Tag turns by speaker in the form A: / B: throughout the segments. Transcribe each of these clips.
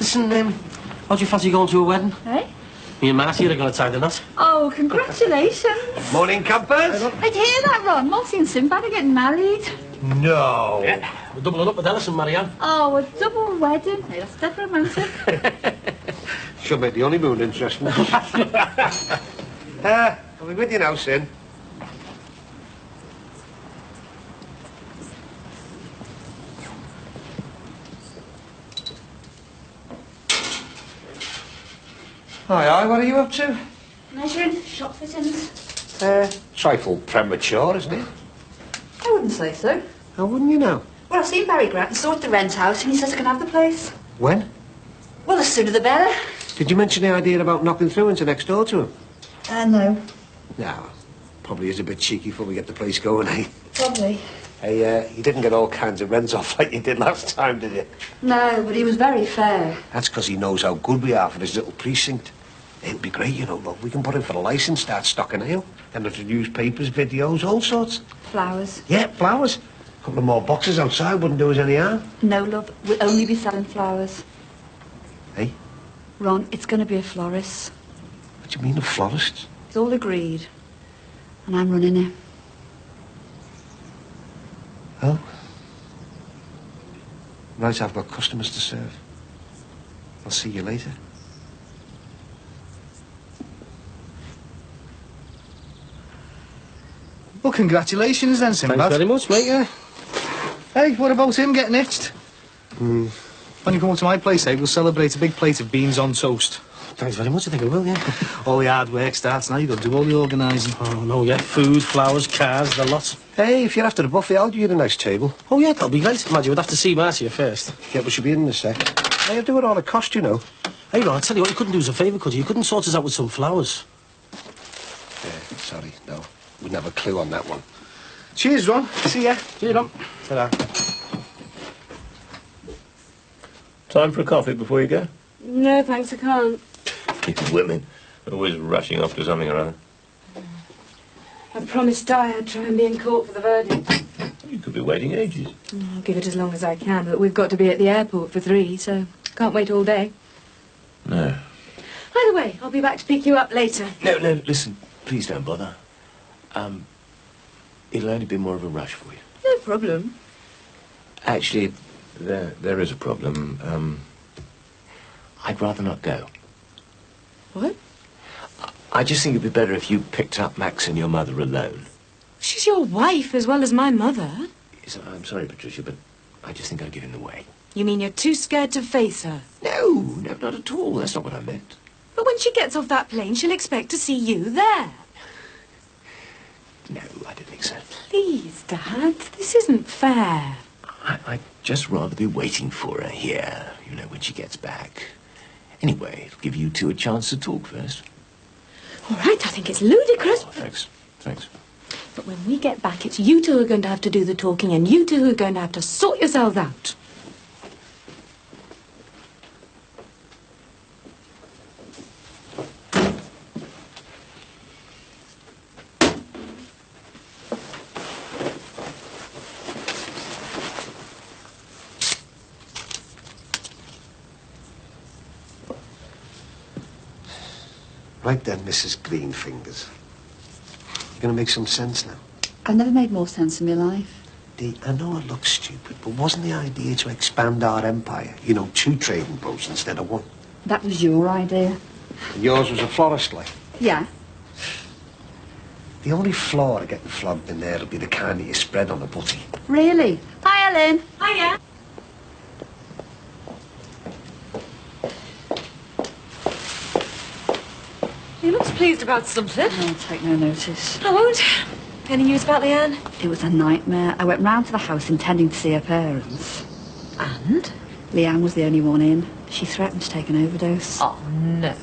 A: Listen, how do you fancy going to a wedding?
B: Eh?
A: Me and Marty are going to tie the knot.
B: Oh, congratulations.
C: Morning, campers.
B: I'd hear that, Ron. Marty and Sinbad are getting married.
C: No.
A: Yeah, we're doubling up with Alice and Marianne.
B: Oh, a double wedding. Hey, that's dead romantic.
C: Should make the honeymoon interesting. I'll be with you now, Sin. Aye, what are you up to?
B: Measuring shop fittings.
C: Trifle premature, isn't it?
B: I wouldn't say so.
C: How wouldn't you know?
B: Well, I've seen Barry Grant and saw at the rent house, and he says I can have the place.
C: When?
B: Well, the sooner the better.
C: Did you mention the idea about knocking through into next door to him?
B: No.
C: No. Probably is a bit cheeky before we get the place going, eh?
B: Probably.
C: Hey, you didn't get all kinds of rents off like you did last time, did you?
B: No, but he was very fair.
C: That's because he knows how good we are for his little precinct. It'll be great, you know, look. We can put in for a license, start stocking ale. Then introduce papers, videos, all sorts.
B: Flowers.
C: Yeah, flowers. A couple of more boxes outside wouldn't do us any harm.
B: No, love. We'll only be selling flowers.
C: Hey?
B: Ron, it's going to be a florist.
C: What do you mean, a florist?
B: It's all agreed. And I'm running it.
C: Oh? Right, I've got customers to serve. I'll see you later.
D: Well, congratulations then, Sinbad.
A: Thanks very much, mate, yeah.
D: Hey, what about him getting hitched? When you come up to my place, we'll celebrate a big plate of beans on toast.
A: Thanks very much, I think I will, yeah.
D: All the hard work starts now. You've got to do all the organising.
A: Oh, no, yeah. Food, flowers, cars, the lot.
C: Hey, if you're after the buffet, I'll give you the nice table.
A: Oh, yeah, that'll be great. Imagine we'd have to see Marcia first.
C: Yeah, we should be in a sec. Hey, I'll do it all at cost, you know.
A: Hey, Ron, I tell you what, you couldn't do us a favour, could you? You couldn't sort us out with some flowers.
C: Yeah, sorry, no. Wouldn't have a clue on that one.
D: Cheers, Ron. See ya.
A: See you, Ron.
C: Ta-da.
E: Time for a coffee before you go?
F: No, thanks, I can't.
E: You women, always rushing off to something or other.
F: I promised Di I'd try and be in court for the verdict.
E: You could be waiting ages.
F: I'll give it as long as I can, but we've got to be at the airport for 3, so can't wait all day.
E: No.
F: Either way, I'll be back to pick you up later.
E: No, listen, please don't bother. It'll only be more of a rush for you.
F: No problem.
E: Actually, there is a problem. I'd rather not go.
F: What?
E: I just think it'd be better if you picked up Max and your mother alone.
F: She's your wife as well as my mother.
E: Yes, I'm sorry, Patricia, but I just think I'd give him the way.
F: You mean you're too scared to face her?
E: No, not at all. That's not what I meant.
F: But when she gets off that plane, she'll expect to see you there.
E: No, I don't think so.
F: Please, Dad, this isn't fair.
E: I'd just rather be waiting for her here, you know, when she gets back. Anyway, it'll give you two a chance to talk first.
F: All right, I think it's ludicrous.
E: Oh, thanks.
F: But when we get back, it's you two who are going to have to do the talking, and you two who are going to have to sort yourselves out.
C: Right then, Mrs. Greenfingers. You're going to make some sense now.
B: I've never made more sense in my life.
C: Dee, I know it looks stupid, but wasn't the idea to expand our empire? You know, 2 trading posts instead of 1.
B: That was your idea.
C: And yours was a florist, like.
B: Yeah.
C: The only flaw to getting flogged in there will be the kind that you spread on a butty.
B: Really? Hi, Ellen.
F: Hiya. He looks pleased about something.
B: I'll take no notice.
F: I won't. Any news about Leanne?
B: It was a nightmare. I went round to the house intending to see her parents.
F: And?
B: Leanne was the only one in. She threatened to take an overdose.
F: Oh, no.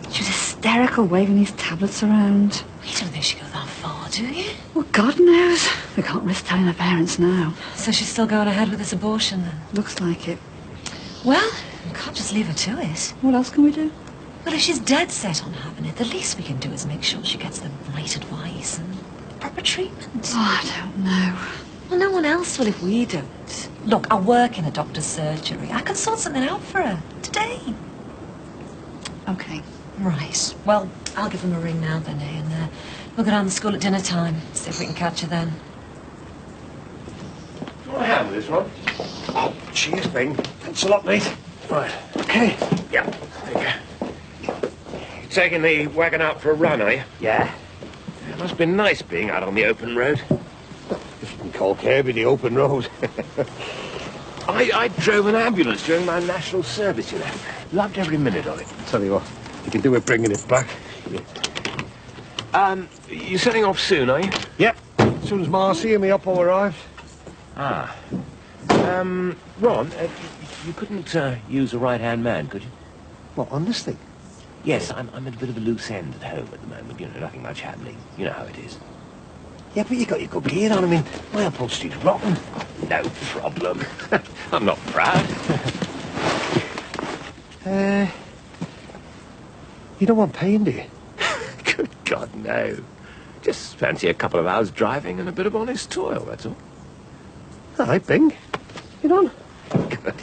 B: She was hysterical, waving these tablets around.
F: You don't think she'd go that far, do you?
B: Well, God knows. We can't risk telling her parents now.
F: So she's still going ahead with this abortion, then?
B: Looks like it.
F: Well, we can't just leave her to it.
B: What else can we do?
F: Well, if she's dead set on having it, the least we can do is make sure she gets the right advice and proper treatment.
B: Oh, I don't know.
F: Well, no one else will if we don't.
G: Look, I work in a doctor's surgery. I can sort something out for her today.
B: Okay.
G: Right. Well, I'll give them a ring now then, eh? And we'll go down to school at dinner time. See if we can catch her then.
C: Do you want a hand with this one? Oh, cheers, Ben. Thanks a lot, mate. Right. Okay. Yeah. There you go. You taking the wagon out for a run, are you?
A: Yeah.
C: It must be nice being out on the open road. If you can call Kirby the open road. I drove an ambulance during my national service, you know. Loved every minute of it. Tell you what, you can do with bringing it back. You're setting off soon, are you? Yep. As soon as Marcy and me Oppo arrives.
E: Ah. Ron, you couldn't use a right-hand man, could you?
C: What, on this thing?
E: Yes, I'm at a bit of a loose end at home at the moment. You know, nothing much happening. You know how it is.
C: Yeah, but you got your good gear on. I mean, my upholstery's rotten.
E: No problem. I'm not proud.
C: You don't want pain, do you?
E: Good God, no. Just fancy a couple of hours driving and a bit of honest toil, that's all.
C: All right, Bing. Get on.
E: Good.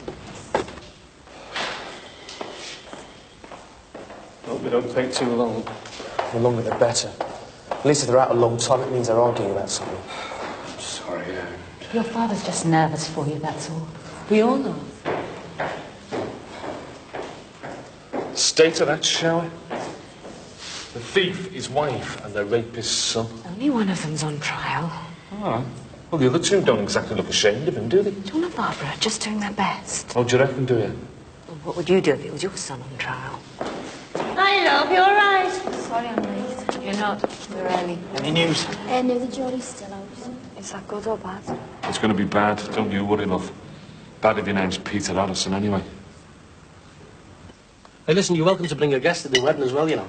H: Hope they don't take too long. The longer the better. At least if they're out a long time, it means they're arguing about something.
C: I'm sorry,
F: Your father's just nervous for you, that's all. We all know.
H: State of that shower. The thief, his wife, and the rapist's son.
F: Only one of them's on trial.
H: All right. Well, the other two don't exactly look ashamed of him, do they?
F: John and Barbara are just doing their best.
H: Oh, do you reckon, do you?
F: Well, what would you do if it was your son on trial?
I: Hi, love, you all right?
B: Sorry I'm late.
F: You're not. We're early.
D: Any news?
I: No, the jury's still out.
B: Is that good or bad?
H: It's going to be bad. Don't you worry, love. Bad if your name's Peter Addison, anyway.
A: Hey, listen, you're welcome to bring a guest to the wedding as well, you know.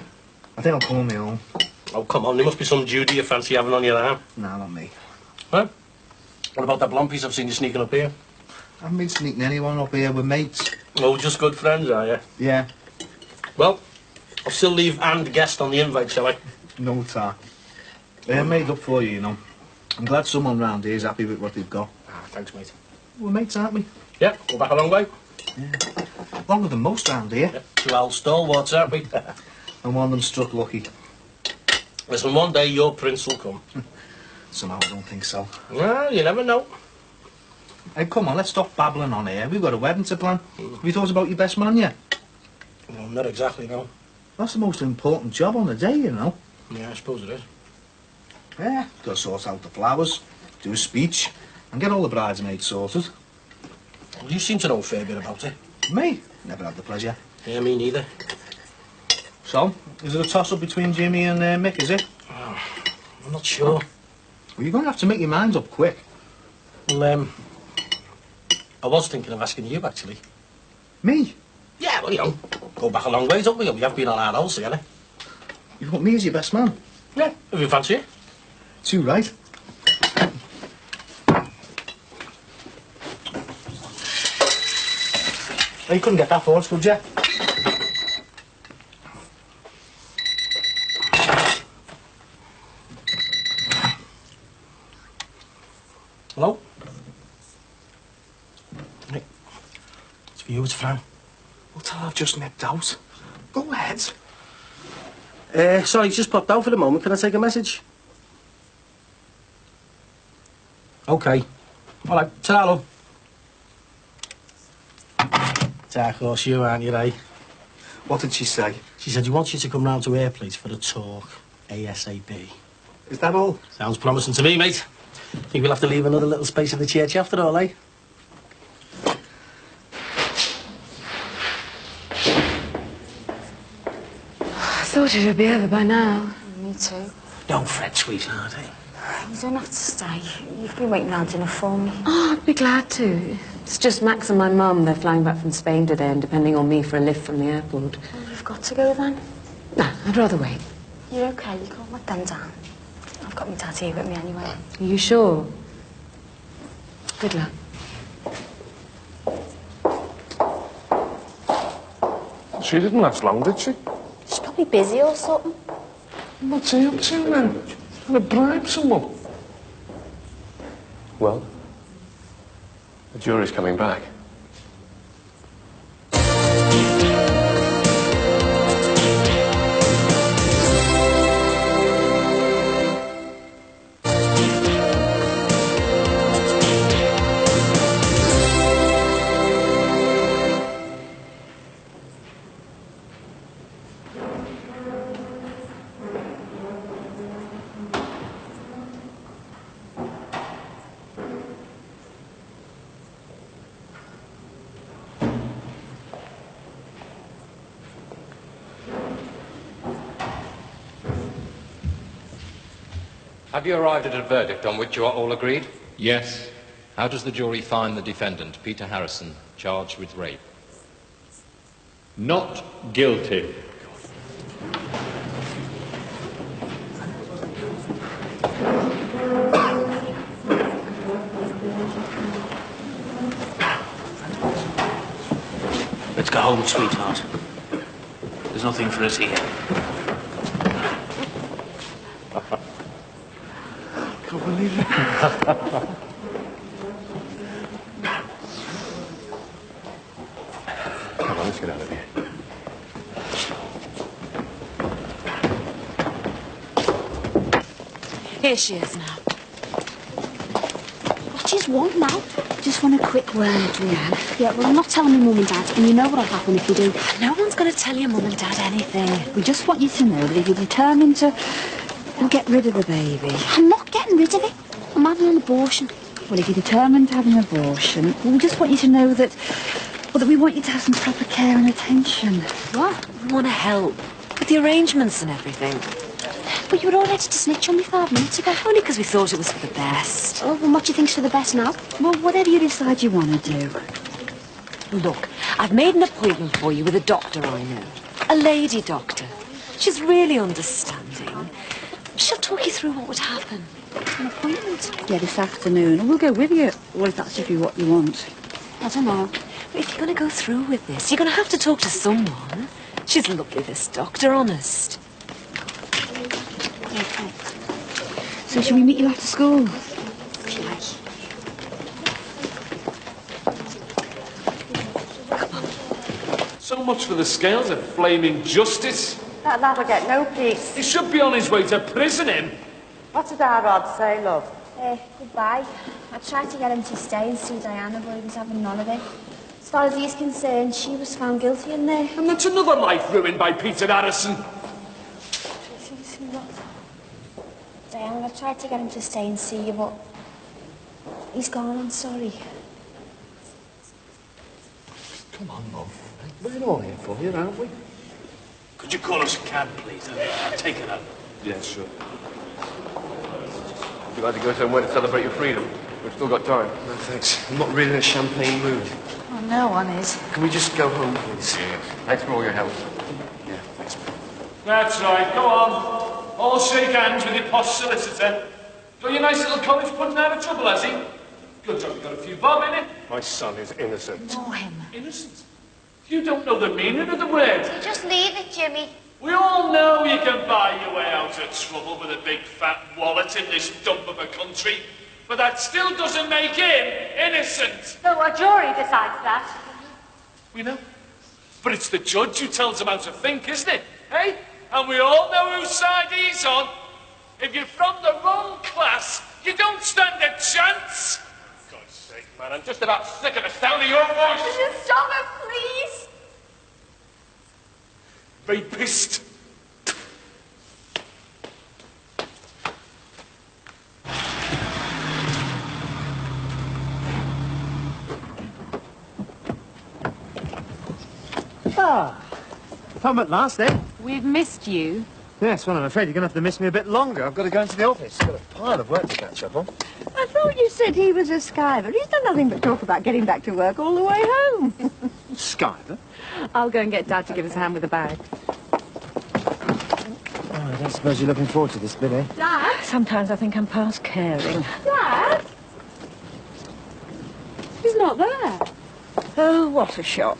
D: I think I'll call me home.
A: Oh, come on, there must be some Judy you fancy having on your arm.
D: Nah, not me.
A: Huh? What about that blonde piece I've seen you sneaking up here?
D: I haven't been sneaking anyone up here with mates.
A: Oh, just good friends, are you?
D: Yeah.
A: Well, I'll still leave and guest on the invite, shall I?
D: No tar. They're made up for you, you know. I'm glad someone round here is happy with what they've got.
A: Ah, thanks, mate.
D: We're mates, aren't we?
A: Yeah, go back a long way.
D: Longer than most round here.
A: Yeah, two old stalwarts, aren't we?
D: And one of them struck lucky.
A: Listen, one day your prince will come.
D: Somehow I don't think so.
A: Well, you never know.
D: Hey, come on, let's stop babbling on here. We've got a wedding to plan. Have you thought about your best man yet?
A: Well, not exactly, no.
D: That's the most important job on the day, you know.
A: Yeah, I suppose it is.
D: Yeah, got to sort out the flowers, do a speech, and get all the bridesmaids sorted.
A: Well, you seem to know a fair bit about it.
D: Me? Never had the pleasure.
A: Yeah, me neither.
D: So, is it a toss-up between Jimmy and Mick, is it?
A: Oh, I'm not sure.
D: Well, you're going to have to make your minds up quick.
A: Well, I was thinking of asking you, actually.
D: Me?
A: Yeah, well, you know, go back a long ways, don't we? We have been on our house together.
D: You've got me as your best man.
A: Yeah, if you fancy it.
D: Too right. Oh, you couldn't get that for us, could you?
A: Hello? Hey, it's for you, it's Fran.
D: Well, tell her I've just nipped out. Go ahead.
A: Sorry, just popped out for the moment. Can I take a message? Okay. All right, ta-ra, love. Of course you, aren't you, eh?
D: What did she say?
A: She said she wants you to come round to her place for a talk, ASAP.
D: Is that all?
A: Sounds promising to me, mate. Think we'll have to leave another little space in the church after all, eh?
F: I thought it would be over by now.
B: Me too.
A: Don't fret, sweetheart, eh?
B: You don't have to stay. You've been waiting around dinner for me.
F: Oh, I'd be glad to. It's just Max and my mum. They're flying back from Spain today and depending on me for a lift from the airport.
B: Well, you've got to go then.
F: No, I'd rather wait.
B: You're okay. You can't let them down. I've got my dad here with me anyway.
F: Are you sure? Good luck.
H: She didn't last long, did she?
B: She's probably busy or something.
H: What's he up to then? Trying to bribe someone. Well, The jury's coming back.
J: Have you arrived at a verdict on which you are all agreed?
K: Yes.
J: How does the jury find the defendant, Peter Harrison, charged with rape?
K: Not guilty.
A: Let's go home, sweetheart. There's nothing for us here.
H: Can't believe it. Come on, let's get out of here.
G: Here she is now.
B: What do you want now? Just want a quick word, Leanne. Yeah, well, I'm not telling my mum and dad, and you know what'll happen if you do.
G: No one's going to tell your mum and dad anything.
B: We just want you to know that if you're determined to get rid of the baby...
I: I'm not getting rid of it. I'm having an abortion.
B: Well, if you're determined to have an abortion, we just want you to know that... Well, that we want you to have some proper care and attention.
G: What? We want to help. With the arrangements and everything.
I: But you were all ready to snitch on me 5 minutes ago.
G: Only because we thought it was for the best.
I: Oh, well, what do you think's for the best now?
B: Well, whatever you decide you want to do.
G: Look, I've made an appointment for you with a doctor I know. A lady doctor. She's really understanding. She'll talk you through what would happen.
B: An appointment? Yeah, this afternoon. And we'll go with you. Well, if that's if you what you want.
I: I don't know.
G: But if you're going to go through with this, you're going to have to talk to someone. She's lovely, this doctor, honest.
I: Okay.
B: So shall we meet you after school?
I: If you like.
H: So much for the scales of flaming justice.
L: That lad'll get no peace.
H: He should be on his way to prison, him.
L: What did our Rod say, love?
I: Goodbye. I tried to get him to stay and see Diana, but he was having none of it. As far as he's concerned, she was found guilty in there.
H: And that's another life ruined by Peter Harrison.
I: Diana, I tried to get him to stay and see you, but he's gone. I'm sorry.
C: Come on, love. We're all here for you, aren't we?
A: Could you call us a cab, please? I'll take it out.
H: Yeah, sure.
C: Would you like to go somewhere to celebrate your freedom? We've still got time.
M: No, thanks. I'm not really in a champagne mood.
L: Oh, no one is.
M: Can we just go home, please?
C: Yeah. Thanks for all your help.
M: Yeah, thanks.
H: That's right, go on. All shake hands with your posh solicitor. Got your nice little college putting out of trouble, has he? Good job you got a few bob in it.
C: My son is innocent.
L: Know him.
H: Innocent? You don't know the meaning of the word.
I: You just leave it, Jimmy.
H: We all know you can buy your way out of trouble with a big fat wallet in this dump of a country, but that still doesn't make him innocent.
L: So a jury decides that.
H: We know. But it's the judge who tells him how to think, isn't it? Eh? And we all know whose side he's on. If you're from the wrong class, you don't stand a chance. For God's sake, man, I'm just about sick of the sound of your voice.
L: Will you stop it, please?
H: Rapist.
D: Ah, home at last, eh?
F: We've missed you.
D: Yes, well, I'm afraid you're going to have to miss me a bit longer. I've got to go into the office. Got a pile of work to catch up on.
L: I thought you said he was a skiver. He's done nothing but talk about getting back to work all the way home.
D: Skiver?
F: I'll go and get Dad to give us a hand with the bag.
D: Oh, I don't suppose you're looking forward to this bit, eh?
L: Dad?
F: Sometimes I think I'm past caring.
L: Dad?
F: He's not there.
L: Oh, what a shock.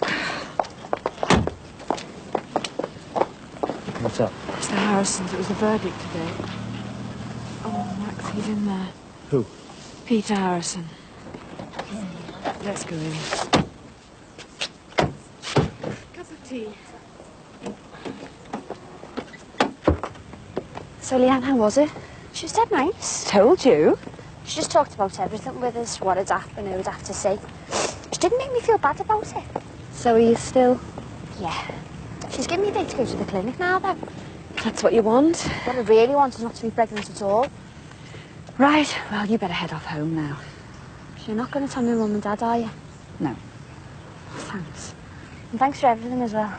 D: What's up?
F: Mr. Harrison's. It was the verdict today. Oh, Max, he's in there.
D: Who?
F: Peter Harrison.
G: let's go in.
B: Cup of tea.
I: So, Leanne, how was it? She was dead nice.
G: Told you.
I: She just talked about everything with us, what had happened, who would have to say. She didn't make me feel bad about it.
B: So are you still?
I: Yeah. She's giving me a day to go to the clinic now, though.
G: That's what you want.
I: What I really want is not to be pregnant at all.
G: Right, well, you better head off home now.
I: You're not going to tell me Mum and Dad, are you?
G: No.
I: Thanks. And thanks for everything as well.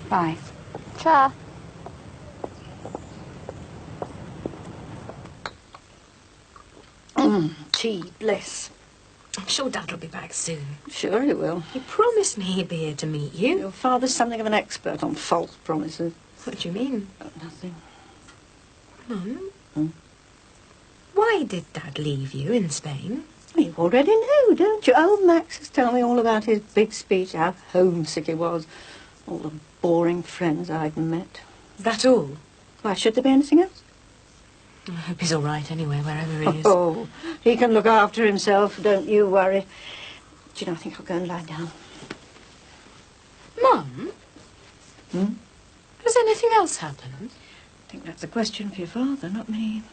G: Bye.
I: Ta.
L: Tea, bliss.
G: I'm sure Dad will be back soon.
L: Sure he will.
G: He promised me he'd be here to meet you.
L: Your father's something of an expert on false promises.
G: What do you mean?
L: Nothing.
G: Mum?
L: Hmm?
G: Why did Dad leave you in Spain?
L: You already know, don't you? Old Max has told me all about his big speech, how homesick he was. All the boring friends I've met.
G: That all?
L: Why, should there be anything else?
G: I hope he's all right anyway, wherever he is.
L: Oh, he can look after himself, don't you worry. Do you know, I think I'll go and lie down.
G: Mum?
L: Hmm?
G: Has anything else happened?
L: I think that's a question for your father, not me.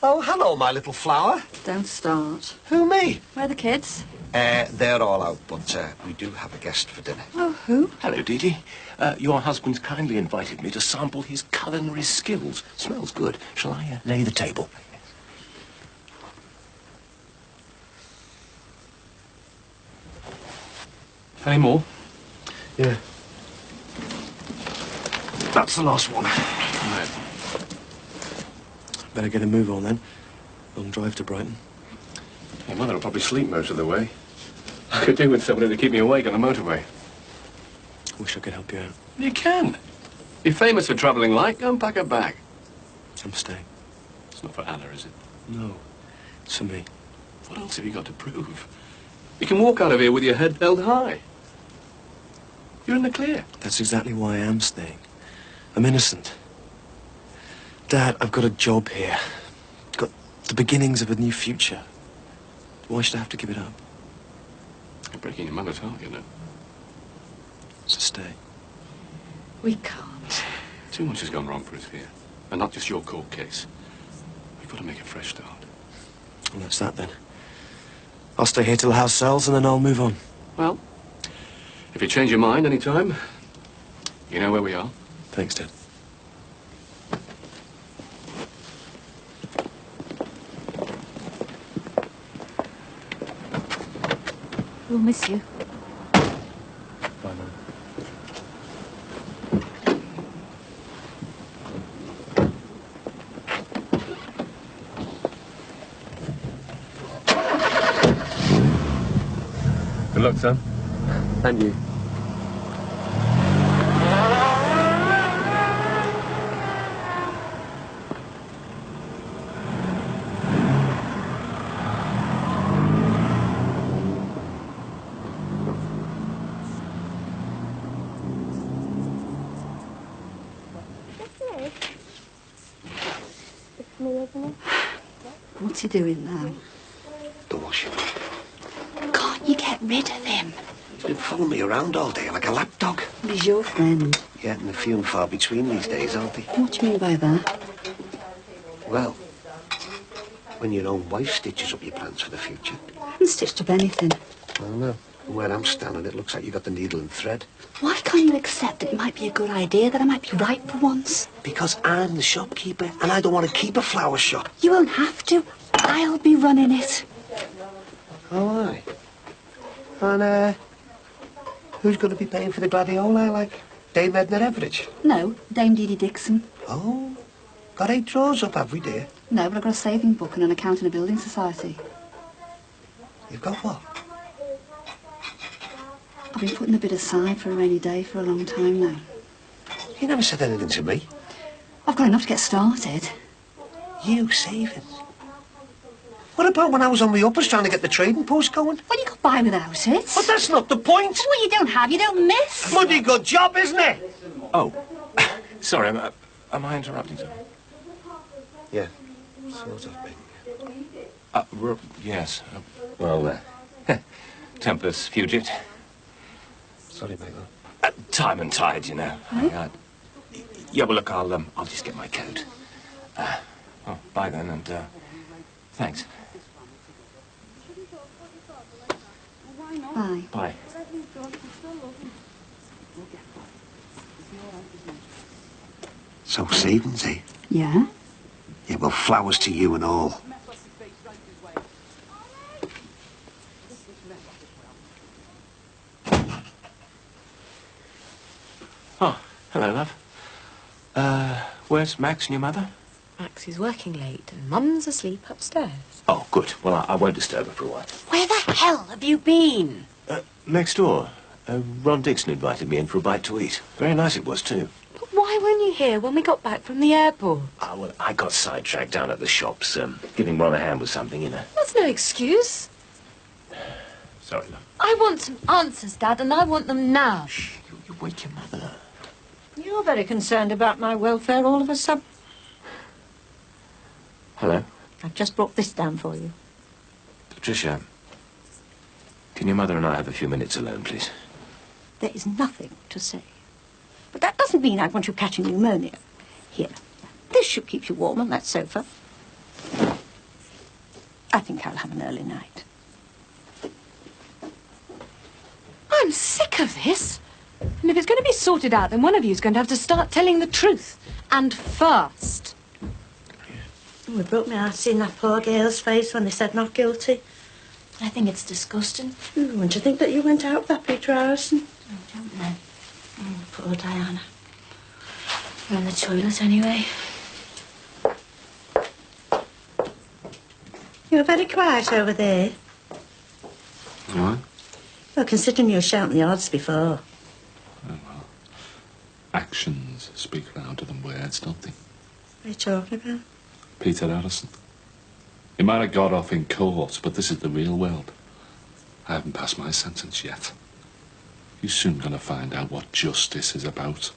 K: Oh, hello, my little flower.
L: Don't start.
K: Who, me?
L: Where are the kids?
K: They're all out, but we do have a guest for dinner.
L: Oh, who?
E: Hello, Dee Dee. Your husband's kindly invited me to sample his culinary skills. Smells good. Shall I lay the table?
H: Any more?
K: Yeah. That's the last one.
H: Right.
M: Better get a move on then. Long drive to Brighton.
H: Your mother will probably sleep most of the way. I could do with somebody to keep me awake on the motorway.
M: Wish I could help you out.
H: You can. You're famous for travelling light. Go and pack a bag.
M: I'm staying.
H: It's not for Anna, is it?
M: No. It's for me.
H: What else have you got to prove? You can walk out of here with your head held high. You're in the clear.
M: That's exactly why I am staying. I'm innocent. Dad, I've got a job here. Got the beginnings of a new future. Why should I have to give it up?
H: You're breaking your mother's heart, you know.
M: So stay.
G: We can't.
H: Too much has gone wrong for us here. And not just your court case. We've got to make a fresh start.
M: Well, that's that then. I'll stay here till the house sells and then I'll move on.
H: Well, if you change your mind any time, you know where we are.
M: Thanks, Dad.
B: We'll miss you.
M: Bye, Mum.
H: Good luck, son.
M: And you.
I: It's me, isn't it?
L: What's he doing now?
K: The washing.
L: Can't you get rid of him?
K: He's been following me around all day like a lapdog.
L: He's your friend.
K: Yeah, and the few and far between these days, aren't they?
L: What do you mean by that?
K: Well, when your own wife stitches up your plans for the future.
L: I haven't stitched up anything.
K: I don't know. From where I'm standing, it looks like you got the needle and thread.
L: Why can't you accept that it might be a good idea, that I might be right for once?
K: Because I'm the shopkeeper, and I don't want to keep a flower shop.
L: You won't have to. I'll be running it.
K: Oh, aye. And, who's going to be paying for the gladiola, like Dame Edna Everidge?
L: No, Dame Dee Dee Dixon.
K: Oh, got 8 drawers up, have we, dear?
L: No, but I've got a saving book and an account in a building society.
K: You've got what?
L: I've been putting a bit aside for a rainy day for a long time now.
K: You never said anything to me.
L: I've got enough to get started.
K: You saving? What about when I was on the uppers trying to get the trading post going?
B: Well, you got by without it.
K: But that's not the point.
B: What you don't have, you don't miss.
K: Bloody good job, isn't it?
E: Oh, sorry, am I interrupting you?
K: Yeah, sort of been.
E: Yes. Well, Tempus fugit.
K: Sorry, mate.
E: Time and tide, you know. Yeah, well, look, I'll just get my coat. Oh, bye then, and thanks.
B: Bye.
E: Bye.
K: So, savings, eh?
B: Yeah?
K: Yeah, well, flowers to you and all.
E: Oh, hello, love. Where's Max and your mother?
F: Max is working late and Mum's asleep upstairs.
E: Oh, good. Well, I won't disturb her for a while.
G: Where the hell have you been?
E: Next door. Ron Dixon invited me in for a bite to eat. Very nice it was, too.
F: But why weren't you here when we got back from the airport?
E: Well, I got sidetracked down at the shops, giving Ron a hand with something, you know.
F: That's no excuse.
E: Sorry, love.
F: I want some answers, Dad, and I want them now.
E: Shh, you wake your mother.
L: You're very concerned about my welfare all of a sudden.
E: Hello?
L: I've just brought this down for you.
E: Patricia, can your mother and I have a few minutes alone, please?
L: There is nothing to say. But that doesn't mean I want you catching pneumonia. Here, this should keep you warm on that sofa. I think I'll have an early night.
F: I'm sick of this. And if it's going to be sorted out, then one of you is going to have to start telling the truth. And fast.
L: Oh, it broke my heart seeing that poor girl's face when they said not guilty.
I: I think it's disgusting.
L: Ooh, and to think that you went out with that Peter Harrison.
I: I don't know.
L: Oh, poor Diana.
I: We're in the toilet anyway.
L: You're very quiet over there.
N: What?
L: Well, considering you were shouting the odds before.
N: Oh, well. Actions speak louder than words, don't they?
L: What are you talking about?
N: Peter Harrison. He might have got off in court, but this is the real world. I haven't passed my sentence yet. You're soon going to find out what justice is about.